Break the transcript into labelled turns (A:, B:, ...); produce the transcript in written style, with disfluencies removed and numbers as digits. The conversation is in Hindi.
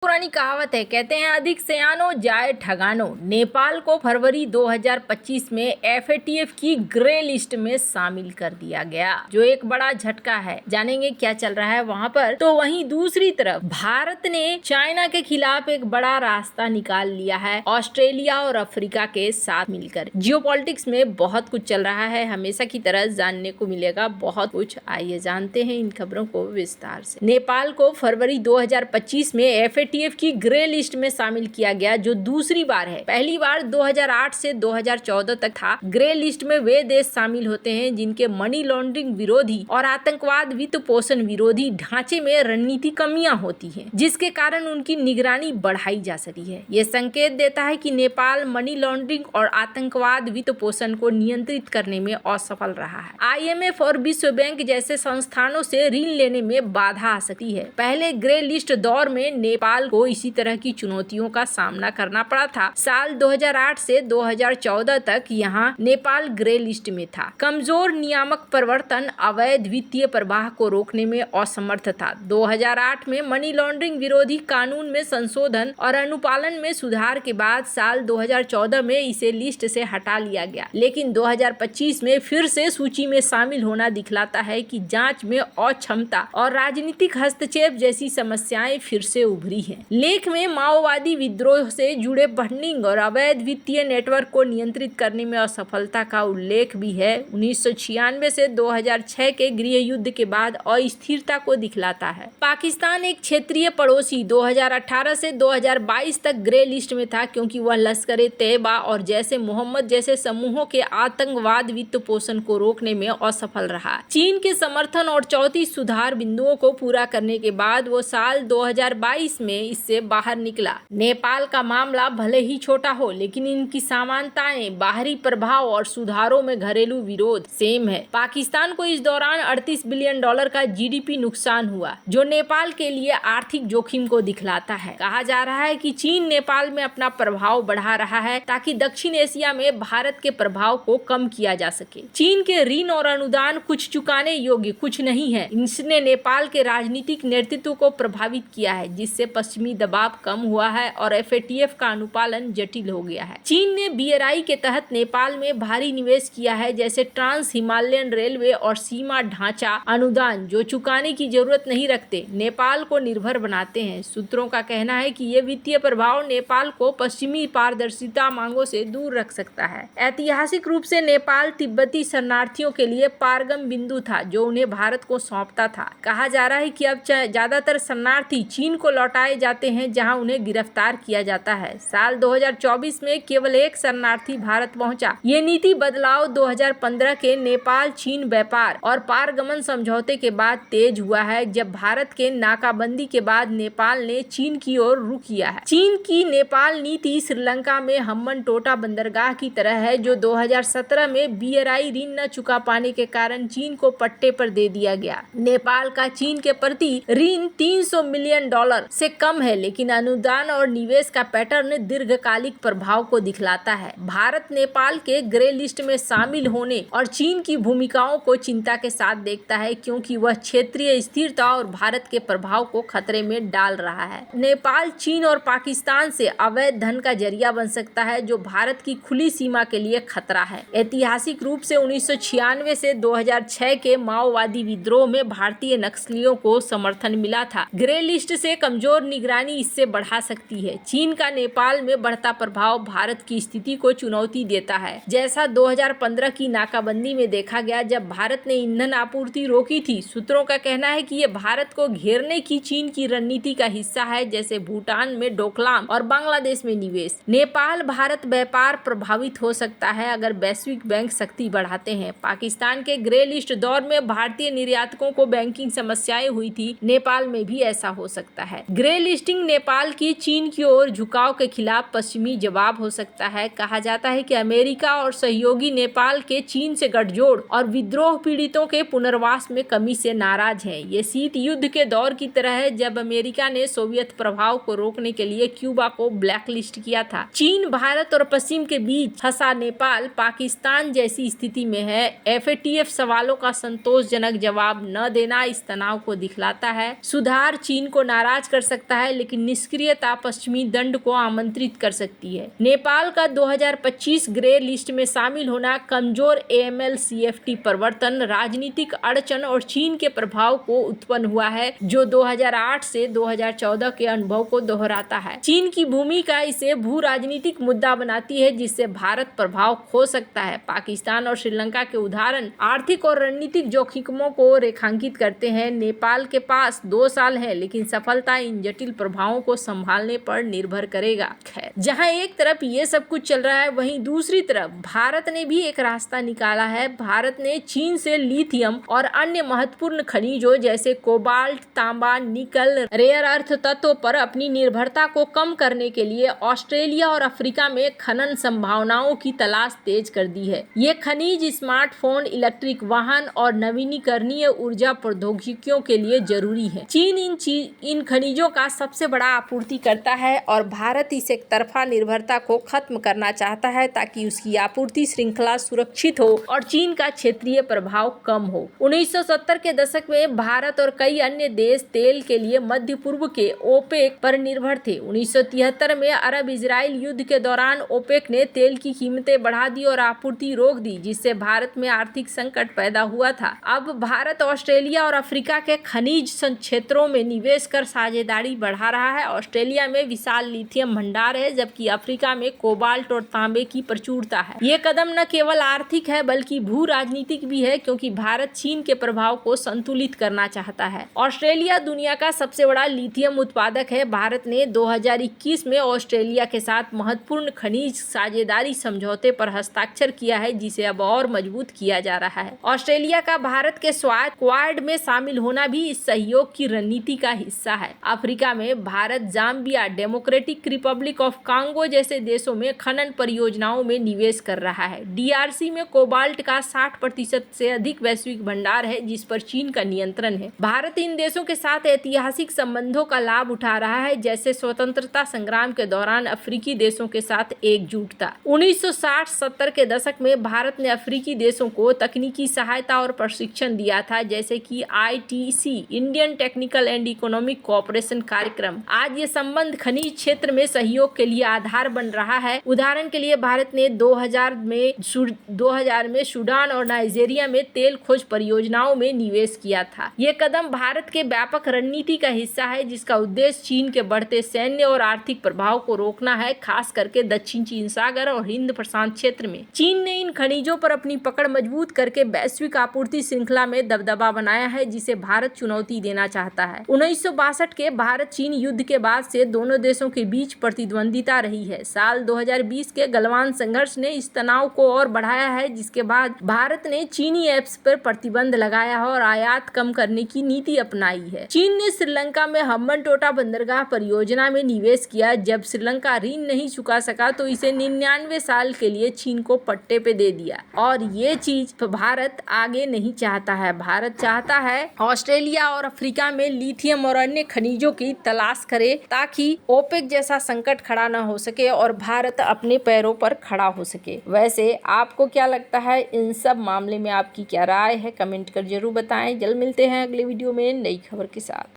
A: पुरानी कहावत है, कहते हैं अधिक सयानो जाए ठगानो। नेपाल को फरवरी 2025 में एफएटीएफ की ग्रे लिस्ट में शामिल कर दिया गया, जो एक बड़ा झटका है। जानेंगे क्या चल रहा है वहां पर। तो वहीं दूसरी तरफ भारत ने चाइना के खिलाफ एक बड़ा रास्ता निकाल लिया है, ऑस्ट्रेलिया और अफ्रीका के साथ मिलकर। जियोपॉलिटिक्स में बहुत कुछ चल रहा है, हमेशा की तरह जानने को मिलेगा बहुत कुछ। आइए जानते हैं इन खबरों को विस्तार से। नेपाल को फरवरी 2025 में एफएटीएफ की ग्रे लिस्ट में शामिल किया गया, जो दूसरी बार है। पहली बार 2008 से 2014 तक था। ग्रे लिस्ट में वे देश शामिल होते हैं जिनके मनी लॉन्ड्रिंग विरोधी और आतंकवाद वित्त पोषण विरोधी ढांचे में रणनीति कमियां होती हैं, जिसके कारण उनकी निगरानी बढ़ाई जा सकी है। ये संकेत देता है कि नेपाल मनी लॉन्ड्रिंग और आतंकवाद वित्त पोषण को नियंत्रित करने में असफल रहा है। आईएमएफ और विश्व बैंक जैसे संस्थानों से ऋण लेने में बाधा आ सकती है। पहले ग्रे लिस्ट दौर में नेपाल को इसी तरह की चुनौतियों का सामना करना पड़ा था। साल 2008 से 2014 तक यहाँ नेपाल ग्रे लिस्ट में था। कमजोर नियामक प्रवर्तन, अवैध वित्तीय प्रवाह को रोकने में असमर्थ था। 2008 में मनी लॉन्ड्रिंग विरोधी कानून में संशोधन और अनुपालन में सुधार के बाद साल 2014 में इसे लिस्ट से हटा लिया गया, लेकिन 2025 में फिर से सूची में शामिल होना दिखलाता है कि जांच में अक्षमता और राजनीतिक हस्तक्षेप जैसी समस्याएं फिर से उभरी हैं। लेख में माओवादी विद्रोह से जुड़े फंडिंग और अवैध वित्तीय नेटवर्क को नियंत्रित करने में असफलता का उल्लेख भी है। 1996 से 2006 के गृह युद्ध के बाद अस्थिरता को दिखलाता है। पाकिस्तान एक क्षेत्रीय पड़ोसी 2018 से 2022 तक ग्रे लिस्ट में था, क्योंकि वह लश्कर-ए-तैयबा और जैसे मोहम्मद जैसे समूहों के आतंकवाद वित्त पोषण को रोकने में असफल रहा। चीन के समर्थन और 34 सुधार बिंदुओं को पूरा करने के बाद वो साल 2022 में इससे बाहर निकला। नेपाल का मामला भले ही छोटा हो, लेकिन इनकी समानताएं बाहरी प्रभाव और सुधारों में घरेलू विरोध सेम है। पाकिस्तान को इस दौरान $38 बिलियन का जीडीपी नुकसान हुआ, जो नेपाल के लिए आर्थिक जोखिम को दिखलाता है। कहा जा रहा है कि चीन नेपाल में अपना प्रभाव बढ़ा रहा है, ताकि दक्षिण एशिया में भारत के प्रभाव को कम किया जा सके। चीन के ऋण और अनुदान कुछ चुकाने योग्य कुछ नहीं है। इसने नेपाल के राजनीतिक नेतृत्व को प्रभावित किया है, जिससे पश्चिमी दबाव कम हुआ है और एफएटीएफ का अनुपालन जटिल हो गया है। चीन ने बीआरआई के तहत नेपाल में भारी निवेश किया है, जैसे ट्रांस हिमालयन रेलवे और सीमा ढांचा अनुदान, जो चुकाने की जरूरत नहीं रखते, नेपाल को निर्भर बनाते हैं। सूत्रों का कहना है कि ये वित्तीय प्रभाव नेपाल को पश्चिमी पारदर्शिता मांगों से दूर रख सकता है। ऐतिहासिक रूप से नेपाल तिब्बती शरणार्थियों के लिए पारगम बिंदु था, जो उन्हें भारत को सौंपता था। कहा जा रहा है कि अब ज्यादातर शरणार्थी चीन को लौटाए जाते हैं, जहां उन्हें गिरफ्तार किया जाता है। साल 2024 में केवल एक शरणार्थी भारत पहुंचा। ये नीति बदलाव 2015 के नेपाल चीन व्यापार और पारगमन समझौते के बाद तेज हुआ है, जब भारत के नाकाबंदी के बाद नेपाल ने चीन की ओर रुख किया है। चीन की नेपाल नीति श्रीलंका में हम्बनटोटा बंदरगाह की तरह है, जो 2017 में बीआरआई ऋण न चुका पाने के कारण चीन को पट्टे पर दे दिया गया। नेपाल का चीन के प्रति ऋण $300 मिलियन से कम है, लेकिन अनुदान और निवेश का पैटर्न दीर्घकालिक प्रभाव को दिखलाता है। भारत नेपाल के ग्रे लिस्ट में शामिल होने और चीन की भूमिकाओं को चिंता के साथ देखता है, क्योंकि वह क्षेत्रीय स्थिरता और भारत के प्रभाव को खतरे में डाल रहा है। नेपाल चीन और पाकिस्तान से अवैध धन का जरिया बन सकता है, जो भारत की खुली सीमा के लिए खतरा है। ऐतिहासिक रूप से 1996 से 2006 के माओवादी विद्रोह में भारतीय नक्सलियों को समर्थन मिला था। ग्रे लिस्ट से कमजोर निगरानी इससे बढ़ा सकती है। चीन का नेपाल में बढ़ता प्रभाव भारत की स्थिति को चुनौती देता है, जैसा 2015 की नाकाबंदी में देखा गया, जब भारत ने ईंधन आपूर्ति रोकी थी। सूत्रों का कहना है कि ये भारत को घेरने की चीन की रणनीति का हिस्सा है, जैसे भूटान में डोकलाम और बांग्लादेश में निवेश। नेपाल भारत व्यापार प्रभावित हो सकता है अगर वैश्विक बैंक शक्ति बढ़ाते हैं। पाकिस्तान के ग्रे लिस्ट दौर में भारतीय निर्यातकों को बैंकिंग समस्याएं हुई थी, नेपाल में भी ऐसा हो सकता है। ग्रे लिस्टिंग नेपाल की चीन की ओर झुकाव के खिलाफ पश्चिमी जवाब हो सकता है। कहा जाता है कि अमेरिका और सहयोगी नेपाल के चीन से गठजोड़ और विद्रोह पीड़ितों के पुनर्वास में कमी से नाराज हैं। ये शीत युद्ध के दौर की तरह है, जब अमेरिका ने सोवियत प्रभाव को रोकने के लिए क्यूबा को ब्लैकलिस्ट किया था। चीन, भारत और पश्चिम के बीच फंसा नेपाल पाकिस्तान जैसी स्थिति में है। एफएटीएफ सवालों का संतोषजनक जवाब न देना इस तनाव को दिखलाता है। सुधार चीन को नाराज कर सकता सकता है, लेकिन निष्क्रियता पश्चिमी दंड को आमंत्रित कर सकती है। नेपाल का 2025 ग्रे लिस्ट में शामिल होना कमजोर AML-CFT परिवर्तन, राजनीतिक अड़चन और चीन के प्रभाव को उत्पन्न हुआ है, जो 2008 से 2014 के अनुभव को दोहराता है। चीन की भूमिका इसे भू राजनीतिक मुद्दा बनाती है, जिससे भारत प्रभाव खो सकता है। पाकिस्तान और श्रीलंका के उदाहरण आर्थिक और रणनीतिक जोखिमों को रेखांकित करते हैं। नेपाल के पास 2 साल है, लेकिन सफलता इन जटिल प्रभावों को संभालने पर निर्भर करेगा। जहां एक तरफ ये सब कुछ चल रहा है, वहीं दूसरी तरफ भारत ने भी एक रास्ता निकाला है। भारत ने चीन से लिथियम और अन्य महत्वपूर्ण खनिजों जैसे कोबाल्ट, तांबा, निकल, रेयर अर्थ तत्वों पर अपनी निर्भरता को कम करने के लिए ऑस्ट्रेलिया और अफ्रीका में खनन संभावनाओं की तलाश तेज कर दी है। ये खनिज स्मार्टफोन, इलेक्ट्रिक वाहन और नवीनीकरणीय ऊर्जा प्रौद्योगिकियों के लिए जरूरी है। चीन इन खनिजों का सबसे बड़ा आपूर्तिकर्ता है और भारत इस एक तरफा निर्भरता को खत्म करना चाहता है, ताकि उसकी आपूर्ति श्रृंखला सुरक्षित हो और चीन का क्षेत्रीय प्रभाव कम हो। 1970 के दशक में भारत और कई अन्य देश तेल के लिए मध्य पूर्व के ओपेक पर निर्भर थे। 1973 में अरब इजराइल युद्ध के दौरान ओपेक ने तेल की कीमतें बढ़ा दी और आपूर्ति रोक दी, जिससे भारत में आर्थिक संकट पैदा हुआ था। अब भारत ऑस्ट्रेलिया और अफ्रीका के खनिज क्षेत्रों में निवेश कर साझेदारी बढ़ा रहा है। ऑस्ट्रेलिया में विशाल लिथियम भंडार है, जबकि अफ्रीका में कोबाल्ट और तांबे की प्रचुरता है। ये कदम न केवल आर्थिक है, बल्कि भू राजनीतिक भी है, क्योंकि भारत चीन के प्रभाव को संतुलित करना चाहता है। ऑस्ट्रेलिया दुनिया का सबसे बड़ा लिथियम उत्पादक है। भारत ने 2021 में ऑस्ट्रेलिया के साथ महत्वपूर्ण खनिज साझेदारी समझौते पर हस्ताक्षर किया है, जिसे अब और मजबूत किया जा रहा है। ऑस्ट्रेलिया का भारत के स्वायत्त क्वाड में शामिल होना भी इस सहयोग की रणनीति का हिस्सा है। अफ्रीका में Bharat Zambia, democratic Republic of Congo जैसे देशों में खनन परियोजनाओं में निवेश कर रहा है। DRC में कोबाल्ट का 60% से अधिक वैश्विक भंडार है, जिस पर चीन का नियंत्रण है। भारत इन देशों के साथ ऐतिहासिक संबंधों का लाभ उठा रहा है, जैसे स्वतंत्रता संग्राम के दौरान अफ्रीकी देशों के साथ एकजुटता। 1960-70 के दशक में भारत ने अफ्रीकी देशों को तकनीकी सहायता और प्रशिक्षण दिया था, जैसे कि ITC, Indian technical and economic cooperation कार्यक्रम। आज ये संबंध खनिज क्षेत्र में सहयोग के लिए आधार बन रहा है। उदाहरण के लिए भारत ने 2000 में सूडान और नाइजीरिया में तेल खोज परियोजनाओं में निवेश किया था। ये कदम भारत के व्यापक रणनीति का हिस्सा है, जिसका उद्देश्य चीन के बढ़ते सैन्य और आर्थिक प्रभाव को रोकना है, खास करके दक्षिण चीन सागर और हिंद प्रशांत क्षेत्र में। चीन ने इन खनिजों पर अपनी पकड़ मजबूत करके वैश्विक आपूर्ति श्रृंखला में दबदबा बनाया है, जिसे भारत चुनौती देना चाहता है। 1962 के भारत चीन युद्ध के बाद से दोनों देशों के बीच प्रतिद्वंदिता रही है। साल 2020 के गलवान संघर्ष ने इस तनाव को और बढ़ाया है, जिसके बाद भारत ने चीनी ऐप्स पर प्रतिबंध लगाया है और आयात कम करने की नीति अपनाई है। चीन ने श्रीलंका में हम्बनटोटा बंदरगाह परियोजना में निवेश किया। जब श्रीलंका ऋण नहीं चुका सका तो इसे 99 साल के लिए चीन को पट्टे पे दे दिया, और ये चीज भारत आगे नहीं चाहता है। भारत चाहता है ऑस्ट्रेलिया और अफ्रीका में लिथियम और अन्य खनिजों की तलाश करे, ताकि ओपेक जैसा संकट खड़ा न हो सके और भारत अपने पैरों पर खड़ा हो सके। वैसे आपको क्या लगता है, इन सब मामले में आपकी क्या राय है? कमेंट कर जरूर बताएं। जल्द मिलते हैं अगले वीडियो में नई खबर के साथ।